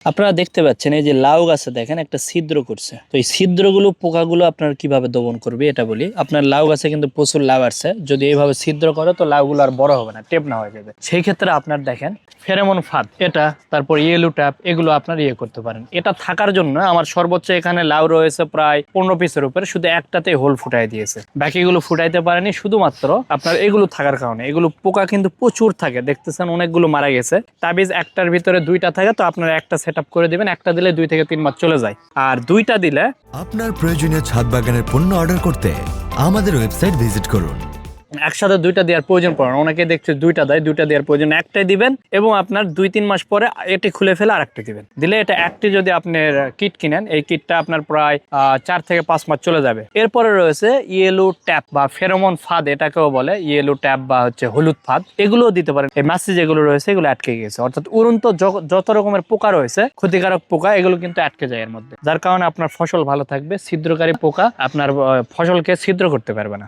আপনারা দেখতে পাচ্ছেন এই যে লাউ গাছে দেখেন একটা ছিদ্র করছে, তো এই ছিদ্রগুলো পোকাগুলো আপনার কিভাবে দমন করবে এটা বলি। আপনার লাউ গাছে কিন্তু প্রচুর লাউ আসছে, যদি এইভাবে ছিদ্র করে তো লাউগুলো আর বড় হবে না, টেপ না হয়ে যাবে। সেই ক্ষেত্রে আপনার দেখেন ফেরোমন ফাঁদ, এটা তারপর ইয়েলো ট্যাপ, এগুলো আপনার করতে পারেন। এটা থাকার জন্য আমার সর্বোচ্চ এখানে লাউ রয়েছে প্রায় 15 পিসের উপরে, শুধু একটাতে হোল ফুটাই দিয়েছে, বাকিগুলো ফুটাইতে পারেনি শুধুমাত্র আপনার এগুলো থাকার কারণে। এগুলো পোকা কিন্তু প্রচুর থাকে, দেখতেছেন অনেকগুলো মারা গেছে। তাবিজ একটার ভিতরে 2টা থাকে, তো আপনারা একটা সেট আপ করে দিবেন, একটা দিলে 2 থেকে 3 মাস চলে যায়, আর 2টা দিলে। আপনার প্রয়োজনীয় ছাদ বাগানের পণ্য অর্ডার করতে আমাদের ওয়েবসাইট ভিজিট করুন। একসাথে 2টা দেওয়ার প্রয়োজন পড়ে না, অনেকে দেখছে 2টা দেয়, 2টা দেওয়ার প্রয়োজন, একটাই দিবেন এবং আপনার 2-3 মাস পরে এটি খুলে ফেলে আরেকটা দিবেন। দিলে এটা একটি যদি আপনার কিট কিনেন, এই কিটটা আপনার প্রায় 4 থেকে 5 মাস চলে যাবে। এরপরে রয়েছে ইয়েলো ট্যাপ বা ফেরোমন ফাঁদ, এটাকেও বলে ইয়েলো ট্যাপ বা হচ্ছে হলুদ ফাঁদ, এগুলোও দিতে পারেন। এই মাছি যেগুলো রয়েছে এগুলো আটকে গেছে, অর্থাৎ উড়ন্ত যত রকমের পোকা রয়েছে, ক্ষতিকারক পোকা, এগুলো কিন্তু আটকে যায় এর মধ্যে, যার কারণে আপনার ফসল ভালো থাকবে। ছিদ্রকারী পোকা আপনার ফসলকে ছিদ্র করতে পারবে না।